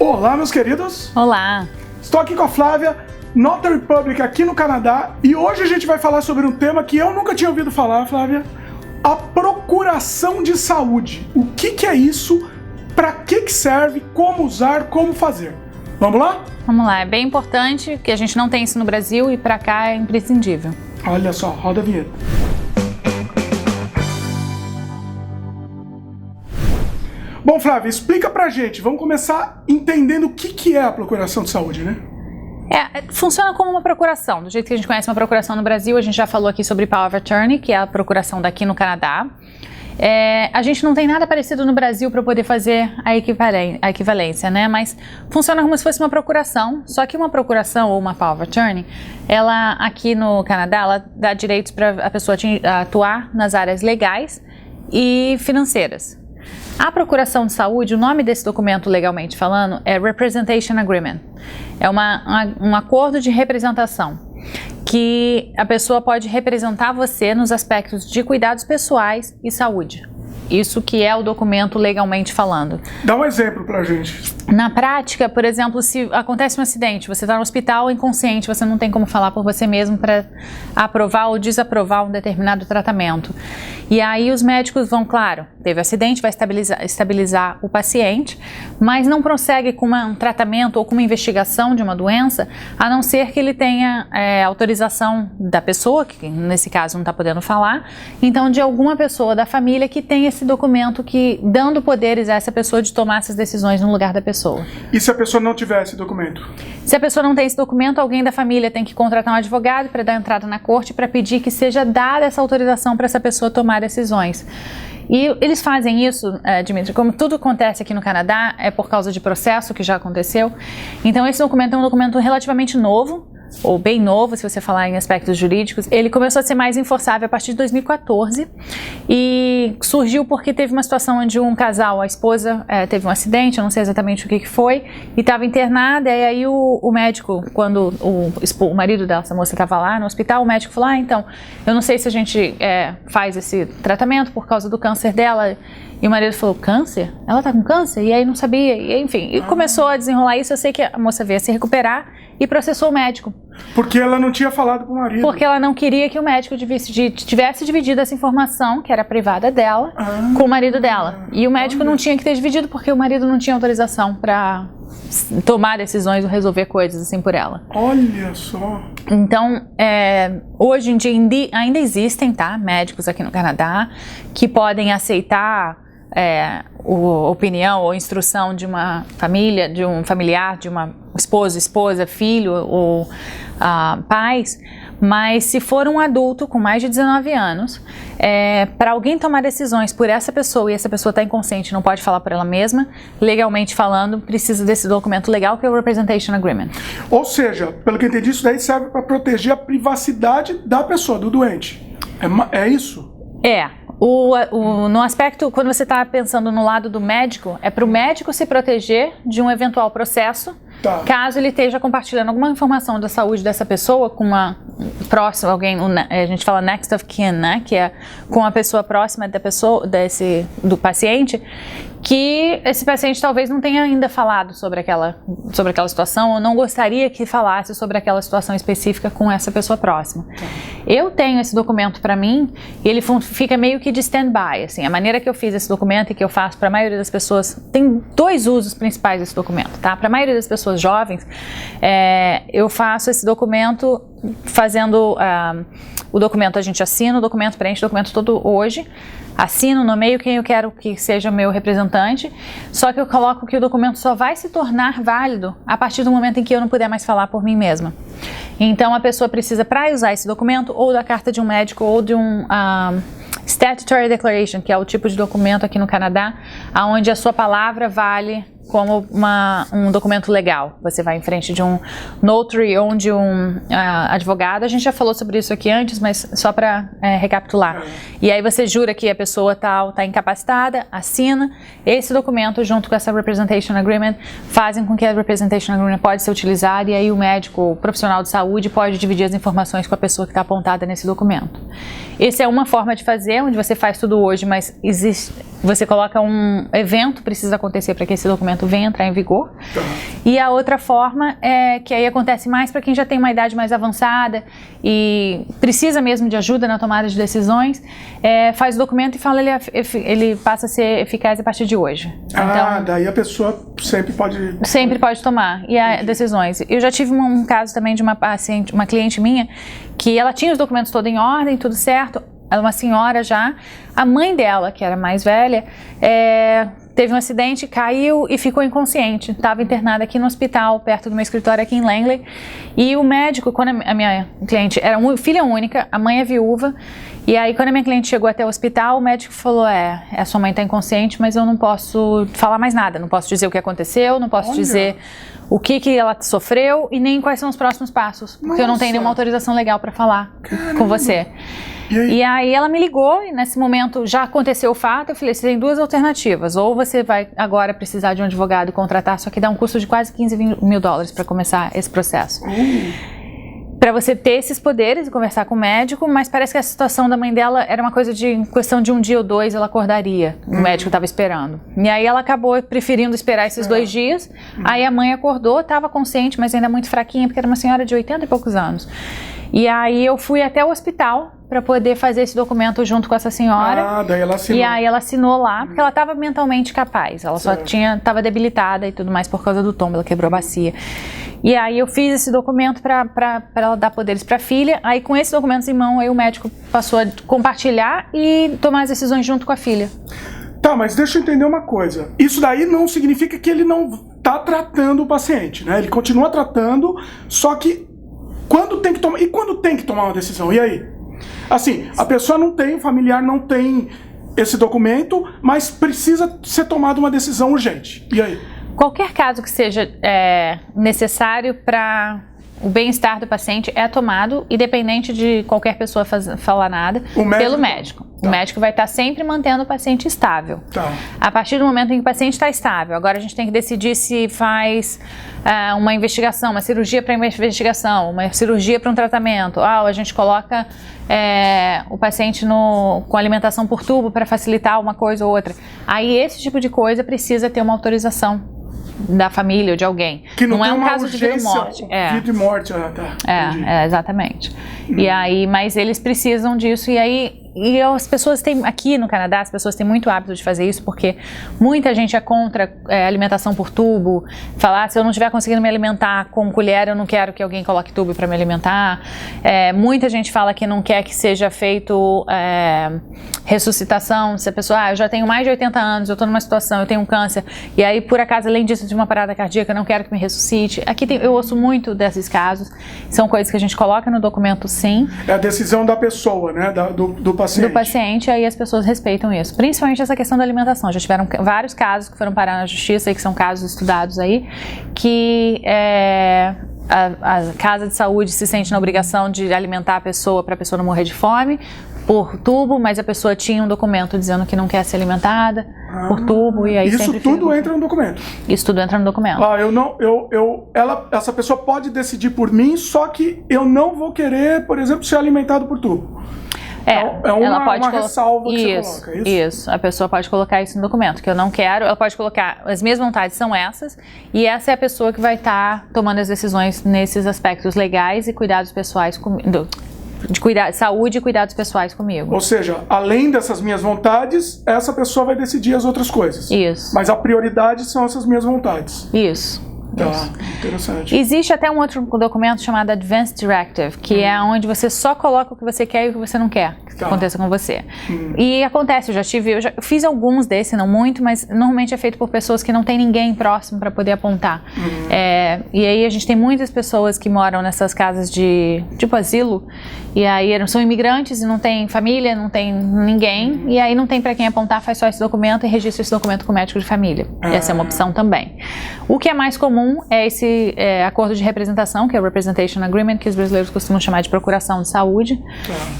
Olá, meus queridos. Olá. Estou aqui com a Flávia, Notary Public aqui no Canadá, e hoje a gente vai falar sobre um tema que eu nunca tinha ouvido falar, Flávia: a procuração de saúde. O que é isso? Para que serve? Como usar? Como fazer? Vamos lá? Vamos lá, é bem importante que a gente não tem isso no Brasil e para cá é imprescindível. Olha só, roda a vinheta. Bom, Flávia, explica pra gente, vamos começar entendendo o que é a procuração de saúde, né? Funciona como uma procuração, do jeito que a gente conhece uma procuração no Brasil. A gente já falou aqui sobre Power of Attorney, que é a procuração daqui no Canadá. A gente não tem nada parecido no Brasil para poder fazer a equivalência, né? Mas funciona como se fosse uma procuração, só que uma procuração ou uma Power of Attorney, ela aqui no Canadá, ela dá direitos para a pessoa atuar nas áreas legais e financeiras. A procuração de saúde, o nome desse documento legalmente falando é Representation Agreement. É um acordo de representação, que a pessoa pode representar você nos aspectos de cuidados pessoais e saúde. Isso que é o documento legalmente falando. Dá um exemplo pra gente. Na prática, por exemplo, se acontece um acidente, você está no hospital inconsciente, você não tem como falar por você mesmo para aprovar ou desaprovar um determinado tratamento. E aí os médicos vão, claro, teve acidente, vai estabilizar o paciente, mas não prossegue com um tratamento ou com uma investigação de uma doença, a não ser que ele tenha autorização da pessoa, que nesse caso não está podendo falar, então de alguma pessoa da família que tem esse documento que dando poderes a essa pessoa de tomar essas decisões no lugar da pessoa. E se a pessoa não tiver esse documento? Se a pessoa não tem esse documento, alguém da família tem que contratar um advogado para dar entrada na corte para pedir que seja dada essa autorização para essa pessoa tomar decisões. E eles fazem isso, Dimitri, como tudo acontece aqui no Canadá, é por causa de processo que já aconteceu. Então esse documento é um documento relativamente novo, ou bem novo, se você falar em aspectos jurídicos. Ele começou a ser mais enforçável a partir de 2014 e surgiu porque teve uma situação onde um casal, a esposa teve um acidente, eu não sei exatamente o que foi, e estava internada, e aí o médico, quando o marido dessa moça estava lá no hospital, o médico falou, então, eu não sei se a gente faz esse tratamento por causa do câncer dela. E o marido falou, câncer? Ela tá com câncer? E aí não sabia, e enfim, e começou a desenrolar isso. Eu sei que a moça veio a se recuperar e processou o médico. Porque ela não tinha falado pro marido. Porque ela não queria que o médico tivesse dividido essa informação, que era privada dela, com o marido dela. E o médico não tinha que ter dividido porque o marido não tinha autorização para tomar decisões ou resolver coisas assim por ela. Olha só. Então, hoje em dia ainda existem, médicos aqui no Canadá que podem aceitar opinião ou instrução de uma família, de um familiar, de uma esposa, filho ou pais, mas se for um adulto com mais de 19 anos, para alguém tomar decisões por essa pessoa e essa pessoa está inconsciente, não pode falar por ela mesma, legalmente falando, precisa desse documento legal que é o Representation Agreement. Ou seja, pelo que eu entendi, isso daí serve para proteger a privacidade da pessoa, do doente. É isso? No aspecto, quando você está pensando no lado do médico, é para o médico se proteger de um eventual processo, caso ele esteja compartilhando alguma informação da saúde dessa pessoa com uma próxima, a gente fala next of kin, né, que é com a pessoa próxima da pessoa, do paciente, que esse paciente talvez não tenha ainda falado sobre aquela situação ou não gostaria que falasse sobre aquela situação específica com essa pessoa próxima. Eu tenho esse documento para mim e ele fica meio que de stand-by, assim, a maneira que eu fiz esse documento e que eu faço para a maioria das pessoas, tem dois usos principais desse documento, tá? Para a maioria das pessoas jovens, eu faço esse documento fazendo o documento, a gente assina o documento, preenche o documento todo hoje, assino, nomeio quem eu quero que seja meu representante, só que eu coloco que o documento só vai se tornar válido a partir do momento em que eu não puder mais falar por mim mesma. Então a pessoa precisa, para usar esse documento, ou da carta de um médico ou de um Statutory Declaration, que é o tipo de documento aqui no Canadá, onde a sua palavra vale como um documento legal. Você vai em frente de um notary ou de um advogado. A gente já falou sobre isso aqui antes, mas só para recapitular. E aí você jura que a pessoa tal está incapacitada, assina. Esse documento, junto com essa Representation Agreement, fazem com que a Representation Agreement pode ser utilizada e aí o médico, o profissional de saúde, pode dividir as informações com a pessoa que está apontada nesse documento. Essa é uma forma de fazer, onde você faz tudo hoje, mas existe você coloca um evento precisa acontecer para que esse documento venha entrar em vigor. E a outra forma é que aí acontece mais para quem já tem uma idade mais avançada e precisa mesmo de ajuda na tomada de decisões, faz o documento e fala ele passa a ser eficaz a partir de hoje. Então, daí a pessoa sempre pode tomar decisões. Eu já tive um caso também de uma cliente minha, que ela tinha os documentos todos em ordem, tudo certo, ela é uma senhora já, a mãe dela, que era mais velha, teve um acidente, caiu e ficou inconsciente, estava internada aqui no hospital, perto do meu escritório aqui em Langley, e o médico, quando a minha cliente era filha única, a mãe é viúva, e aí quando a minha cliente chegou até o hospital, o médico falou, a sua mãe está inconsciente, mas eu não posso falar mais nada, não posso dizer o que aconteceu, não posso dizer o que ela sofreu e nem quais são os próximos passos, porque eu não tenho nenhuma autorização legal para falar com você. E aí ela me ligou e nesse momento já aconteceu o fato, eu falei, você tem duas alternativas, ou você vai agora precisar de um advogado e contratar, só que dá um custo de quase $15 mil para começar esse processo. Para você ter esses poderes e conversar com o médico, mas parece que a situação da mãe dela era uma coisa de questão de um dia ou dois ela acordaria, o médico estava esperando. E aí ela acabou preferindo esperar esses 2 dias, aí a mãe acordou, estava consciente, mas ainda muito fraquinha, porque era uma senhora de 80 e poucos anos. E aí eu fui até o hospital para poder fazer esse documento junto com essa senhora. Daí ela assinou. E aí ela assinou lá, porque ela estava mentalmente capaz, ela só estava debilitada e tudo mais por causa do tombo, ela quebrou a bacia. E aí eu fiz esse documento para ela dar poderes para a filha, aí com esses documentos em mão, aí o médico passou a compartilhar e tomar as decisões junto com a filha. Tá, mas deixa eu entender uma coisa, isso daí não significa que ele não está tratando o paciente, né? Ele continua tratando, só que quando tem que tomar uma decisão, e aí? Assim, a pessoa não tem, o familiar não tem esse documento, mas precisa ser tomada uma decisão urgente. E aí? Qualquer caso que seja necessário para o bem-estar do paciente é tomado, independente de qualquer pessoa falar nada, pelo médico. O médico vai estar sempre mantendo o paciente estável. A partir do momento em que o paciente está estável, agora a gente tem que decidir se faz uma investigação, uma cirurgia para investigação, uma cirurgia para um tratamento. A gente coloca o paciente com alimentação por tubo para facilitar uma coisa ou outra. Aí esse tipo de coisa precisa ter uma autorização da família ou de alguém. Que não é um caso de vida e morte. Vida e morte, exatamente. E aí, mas eles precisam disso e as pessoas têm, aqui no Canadá, as pessoas têm muito hábito de fazer isso, porque muita gente é contra alimentação por tubo, falar, se eu não estiver conseguindo me alimentar com colher, eu não quero que alguém coloque tubo para me alimentar. Muita gente fala que não quer que seja feito ressuscitação, se a pessoa, eu já tenho mais de 80 anos, eu estou numa situação, eu tenho um câncer, e aí por acaso, além disso, de uma parada cardíaca, eu não quero que me ressuscite. Aqui eu ouço muito desses casos, são coisas que a gente coloca no documento, sim. É a decisão da pessoa, né, do paciente. Do paciente, aí as pessoas respeitam isso. Principalmente essa questão da alimentação. Já tiveram vários casos que foram parar na justiça e que são casos estudados aí, que a casa de saúde se sente na obrigação de alimentar a pessoa para a pessoa não morrer de fome por tubo, mas a pessoa tinha um documento dizendo que não quer ser alimentada por tubo e aí isso sempre tudo entra no documento. Isso tudo entra no documento. Essa pessoa pode decidir por mim, só que eu não vou querer, por exemplo, ser alimentado por tubo. Ela pode uma ressalva que você coloca, isso, a pessoa pode colocar isso no documento, que eu não quero, ela pode colocar, as minhas vontades são essas, e essa é a pessoa que vai estar tomando as decisões nesses aspectos legais e cuidados pessoais saúde e cuidados pessoais comigo. Ou seja, além dessas minhas vontades, essa pessoa vai decidir as outras coisas. Isso. Mas a prioridade são essas minhas vontades. Isso. Interessante. Existe até um outro documento chamado Advance Directive, que é onde você só coloca o que você quer e o que você não quer que aconteça com você. E acontece, eu já fiz alguns desses, não muito, mas normalmente é feito por pessoas que não tem ninguém próximo para poder apontar. E aí a gente tem muitas pessoas que moram nessas casas de tipo asilo, e aí são imigrantes e não tem família, não tem ninguém, e aí não tem para quem apontar, faz só esse documento e registra esse documento com o médico de família. Essa é uma opção também. O que é mais comum comum é esse acordo de representação, que é o Representation Agreement, que os brasileiros costumam chamar de procuração de saúde.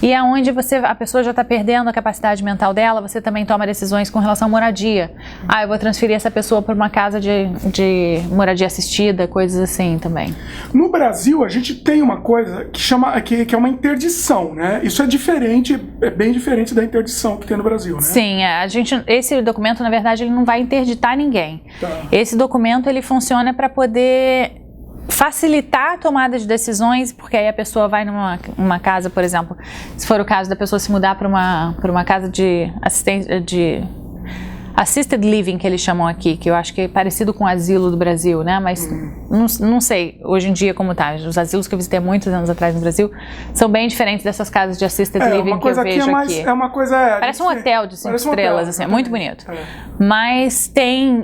E é onde a pessoa já está perdendo a capacidade mental dela, você também toma decisões com relação à moradia. Eu vou transferir essa pessoa para uma casa de moradia assistida, coisas assim também. No Brasil, a gente tem uma coisa que é uma interdição, né? Isso é diferente, é bem diferente da interdição que tem no Brasil, né? Sim, esse documento, na verdade, ele não vai interditar ninguém. Esse documento, ele funciona para poder facilitar a tomada de decisões, porque aí a pessoa vai numa casa, por exemplo, se for o caso da pessoa se mudar para uma casa de assisted living, que eles chamam aqui, que eu acho que é parecido com o asilo do Brasil, né? Mas não sei hoje em dia como tá. Os asilos que eu visitei há muitos anos atrás no Brasil são bem diferentes dessas casas de assisted living que eu vejo aqui. É uma coisa... Parece um hotel de 5 estrelas, assim, é muito bonito. Mas tem...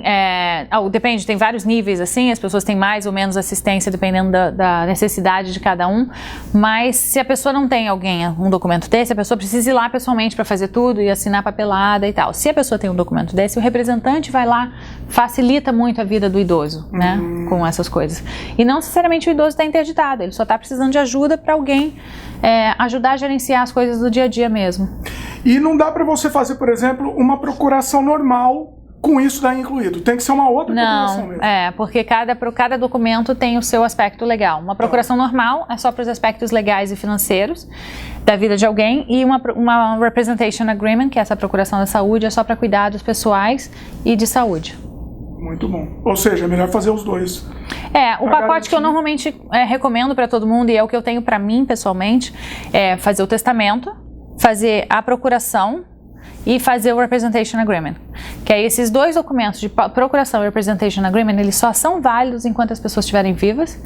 depende, tem vários níveis, assim, as pessoas têm mais ou menos assistência dependendo da necessidade de cada um, mas se a pessoa não tem um documento desse, a pessoa precisa ir lá pessoalmente para fazer tudo e assinar papelada e tal. Se a pessoa tem um documento desse, o representante vai lá, facilita muito a vida do idoso, né, com essas coisas. E não necessariamente o idoso está interditado, ele só está precisando de ajuda para alguém ajudar a gerenciar as coisas do dia a dia mesmo. E não dá para você fazer, por exemplo, uma procuração normal com isso daí incluído. Tem que ser uma outra procuração mesmo. Porque cada documento tem o seu aspecto legal. Uma procuração normal é só para os aspectos legais e financeiros da vida de alguém, e uma Representation Agreement, que é essa procuração da saúde, é só para cuidados pessoais e de saúde. Muito bom. Ou seja, é melhor fazer os dois. O pacote que eu normalmente recomendo para todo mundo, e é o que eu tenho para mim pessoalmente, é fazer o testamento, fazer a procuração e fazer o Representation Agreement. Que aí esses dois documentos de procuração e Representation Agreement, eles só são válidos enquanto as pessoas estiverem vivas.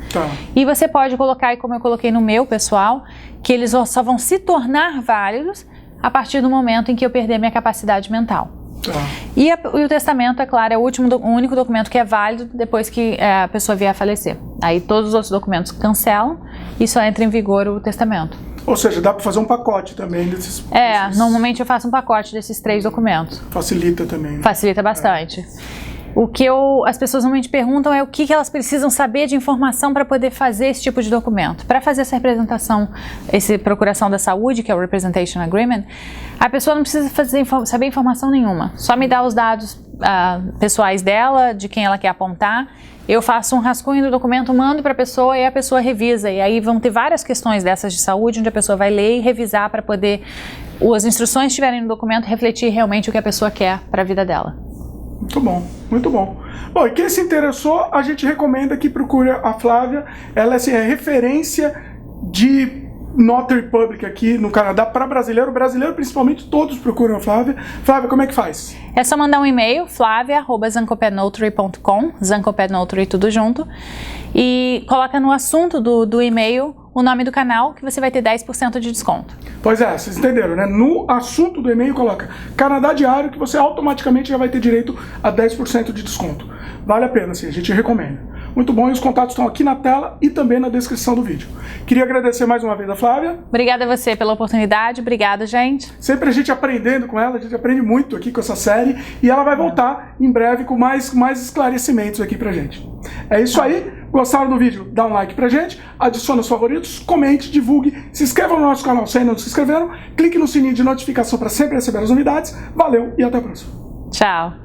E você pode colocar, como eu coloquei no meu pessoal, que eles só vão se tornar válidos a partir do momento em que eu perder minha capacidade mental. E o testamento, é claro, é o único documento que é válido depois que a pessoa vier a falecer. Aí todos os outros documentos cancelam e só entra em vigor o testamento. Ou seja, dá para fazer um pacote também desses... Normalmente eu faço um pacote desses 3 documentos. Facilita também, né? Facilita bastante. O que as pessoas normalmente perguntam é o que elas precisam saber de informação para poder fazer esse tipo de documento. Para fazer essa representação, essa procuração da saúde, que é o Representation Agreement, a pessoa não precisa saber informação nenhuma. Só me dá os dados pessoais dela, de quem ela quer apontar. Eu faço um rascunho do documento, mando para a pessoa e a pessoa revisa. E aí vão ter várias questões dessas de saúde, onde a pessoa vai ler e revisar para poder, as instruções que estiverem no documento, refletir realmente o que a pessoa quer para a vida dela. Muito bom, muito bom. Bom, e quem se interessou, a gente recomenda que procure a Flávia. Ela é referência de Notary Public aqui no Canadá para brasileiro. Brasileiro, principalmente, todos procuram a Flávia. Flávia, como é que faz? É só mandar um e-mail, flavia@zancopednotary.com, Zancopednotary tudo junto, e coloca no assunto do e-mail o nome do canal, que você vai ter 10% de desconto. Pois é, vocês entenderam, né? No assunto do e-mail coloca Canadá Diário, que você automaticamente já vai ter direito a 10% de desconto. Vale a pena, sim, a gente recomenda. Muito bom, e os contatos estão aqui na tela e também na descrição do vídeo. Queria agradecer mais uma vez a Flávia. Obrigada a você pela oportunidade, obrigada, gente. Sempre a gente aprendendo com ela, a gente aprende muito aqui com essa série, e ela vai voltar em breve com mais esclarecimentos aqui pra gente. É isso aí, gostaram do vídeo? Dá um like pra gente, adicione os favoritos, comente, divulgue, se inscreva no nosso canal se ainda não se inscreveram, clique no sininho de notificação para sempre receber as novidades. Valeu e até a próxima. Tchau.